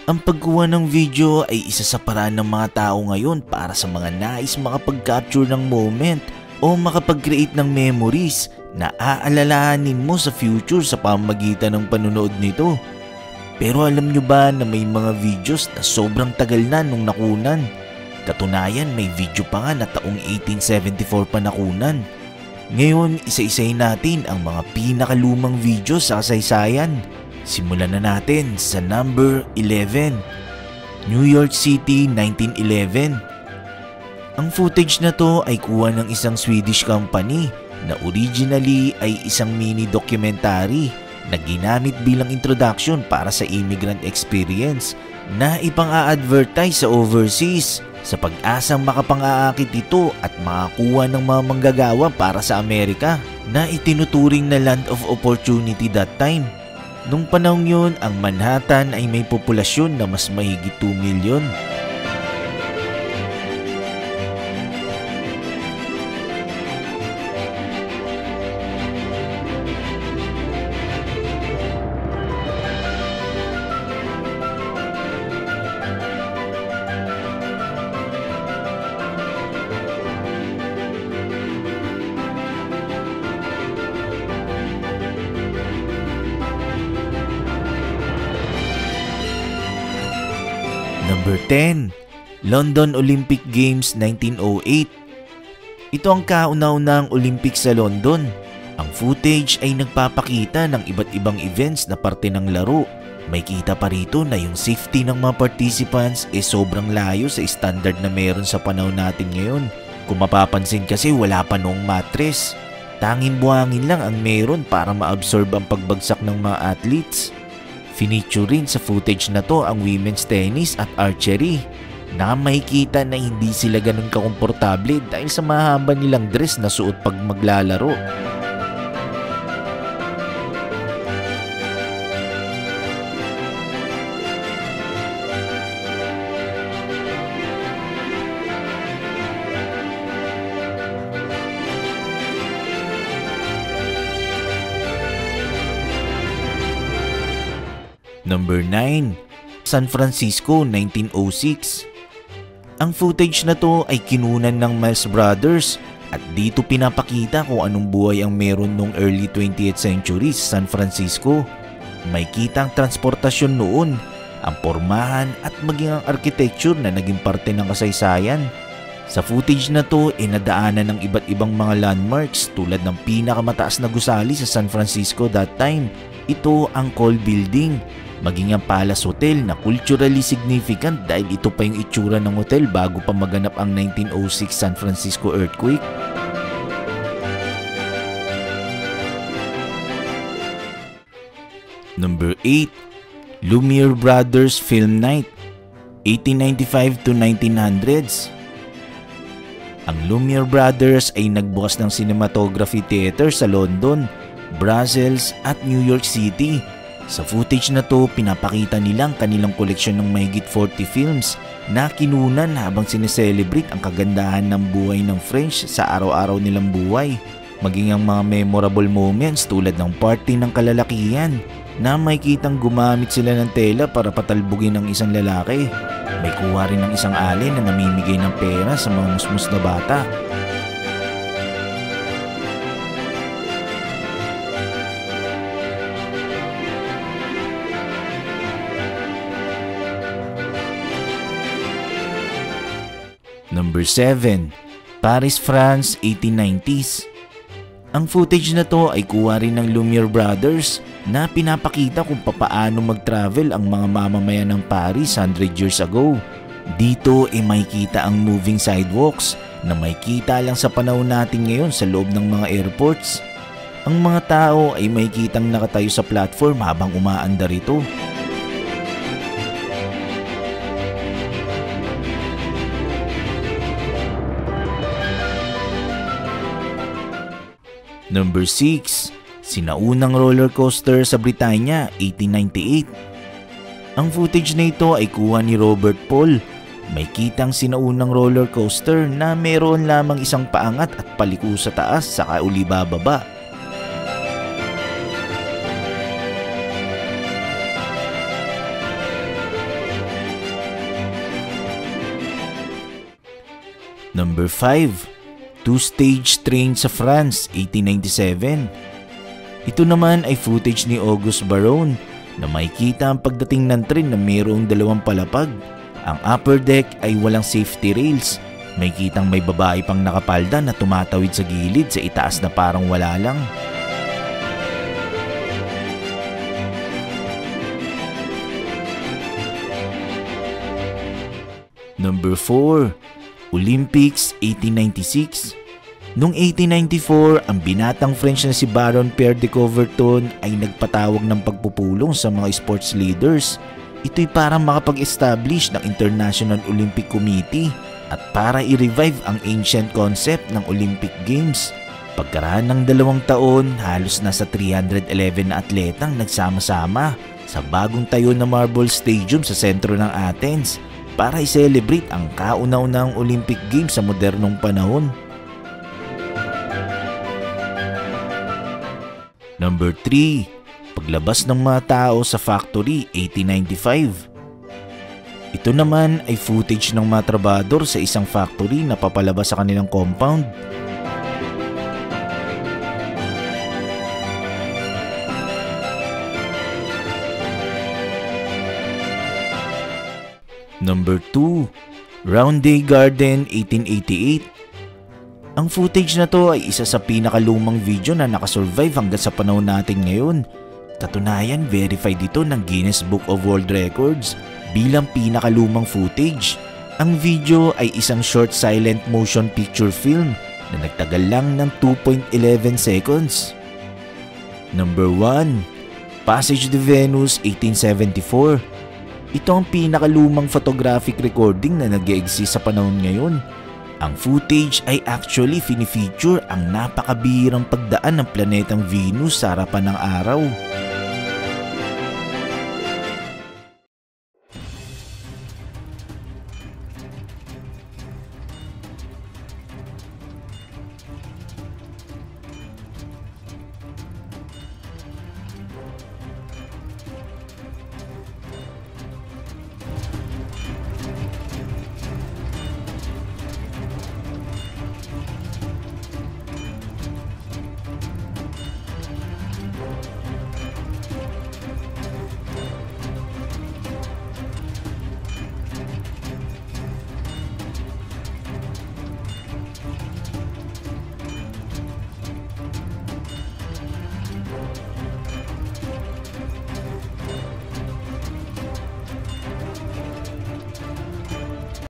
Ang pagkuha ng video ay isa sa paraan ng mga tao ngayon para sa mga nais makapag-capture ng moment o makapag-create ng memories na aalalahanin mo sa future sa pamamagitan ng panonood nito. Pero alam nyo ba na may mga videos na sobrang tagal na nung nakunan? Katunayan, may video pa nga na taong 1874 pa nakunan. Ngayon, isa-isayin natin ang mga pinakalumang videos sa kasaysayan. Simulan na natin sa number 11. New York City, 1911. Ang footage na to ay kuha ng isang Swedish company na originally ay isang mini documentary na ginamit bilang introduction para sa immigrant experience na ipang-a-advertise sa overseas sa pag-asang makapang-aakit ito at makakuha ng mga manggagawa para sa Amerika na itinuturing na land of opportunity that time. Nung panahon yun, ang Manhattan ay may populasyon na mas mahigit 2 milyon. Number 10. London Olympic Games 1908. Ito ang kauna-unahang Olympics sa London. Ang footage ay nagpapakita ng iba't ibang events na parte ng laro. May kita pa rito na yung safety ng mga participants sobrang layo sa standard na meron sa panahon natin ngayon. Kung mapapansin kasi wala pa noong mattress. Tanging buhangin lang ang meron para ma-absorb ang pagbagsak ng mga athletes. Finitsure rin sa footage na to ang women's tennis at archery na makikita na hindi sila ganun kakomportable dahil sa mahaba nilang dress na suot pag maglalaro. Number 9. San Francisco, 1906. Ang footage na to ay kinunan ng Miles Brothers at dito pinapakita kung anong buhay ang meron nung early 20th century sa San Francisco. May kitang transportasyon noon, ang pormahan at maging ang architecture na naging parte ng kasaysayan. Sa footage na to nadaanan ng iba't ibang mga landmarks tulad ng pinakamataas na gusali sa San Francisco that time. Ito ang Cole Building. Maging ang Palace Hotel na culturally significant dahil ito pa yung itsura ng hotel bago pa maganap ang 1906 San Francisco earthquake. Number 8. Lumiere Brothers Film Night 1895 to 1900s. Ang Lumiere Brothers ay nagbukas ng cinematography theater sa London, Brussels at New York City. Sa footage na to, pinapakita nilang kanilang koleksyon ng mahigit 40 films na kinunan habang sineselebrate ang kagandahan ng buhay ng French sa araw-araw nilang buhay. Maging ang mga memorable moments tulad ng party ng kalalakihan na makikitang gumamit sila ng tela para patalbugin ng isang lalaki. May kuha rin ng isang allen na namimigay ng pera sa mga musmus na bata. Number 7. Paris, France, 1890s. Ang footage na to ay kuha rin ng Lumiere Brothers na pinapakita kung papaano mag-travel ang mga mamamayan ng Paris 100 years ago. Dito ay makikita ang moving sidewalks na makikita lang sa panahon natin ngayon sa loob ng mga airports. Ang mga tao ay makikitang nakatayo sa platform habang umaandar ito. Number 6. Sinaunang roller coaster sa Britanya, 1898. Ang footage na ito ay kuha ni Robert Paul. May kitang sinaunang roller coaster na meron lamang isang paangat at paliko sa taas saka uli bababa. Number 5. Two-stage train sa France, 1897. Ito naman ay footage ni Auguste Baron na makikita ang pagdating ng train na mayroong dalawang palapag. Ang upper deck ay walang safety rails. Makikitang may babae pang nakapalda na tumatawid sa gilid sa itaas na parang wala lang. Number 4. Olympics 1896. Noong 1894, ang binatang French na si Baron Pierre de Coubertin ay nagpatawag ng pagpupulong sa mga sports leaders. Ito'y para makapag-establish ng International Olympic Committee at para i-revive ang ancient concept ng Olympic Games. Pagkaraan ng 2 taon, halos nasa 311 na atletang nagsama-sama sa bagong tayo na Marble Stadium sa sentro ng Athens para i-celebrate ang kauna-unahang Olympic Games sa modernong panahon. Number 3. Paglabas ng mga tao sa factory, 1895. Ito naman ay footage ng mga trabador sa isang factory na papalabas sa kanilang compound. Number 2. Round Day Garden 1888. Ang footage na to ay isa sa pinakalumang video na nakasurvive hanggang sa panahon natin ngayon. Katunayan, verified ito ng Guinness Book of World Records bilang pinakalumang footage. Ang video ay isang short silent motion picture film na nagtagal lang ng 2.11 seconds. Number 1. Passage de Venus 1874. Ito ang pinakalumang photographic recording na nag-e-exist sa panahon ngayon. Ang footage ay actually fini-feature ang napakabihirang pagdaan ng planetang Venus sa harapan ng araw.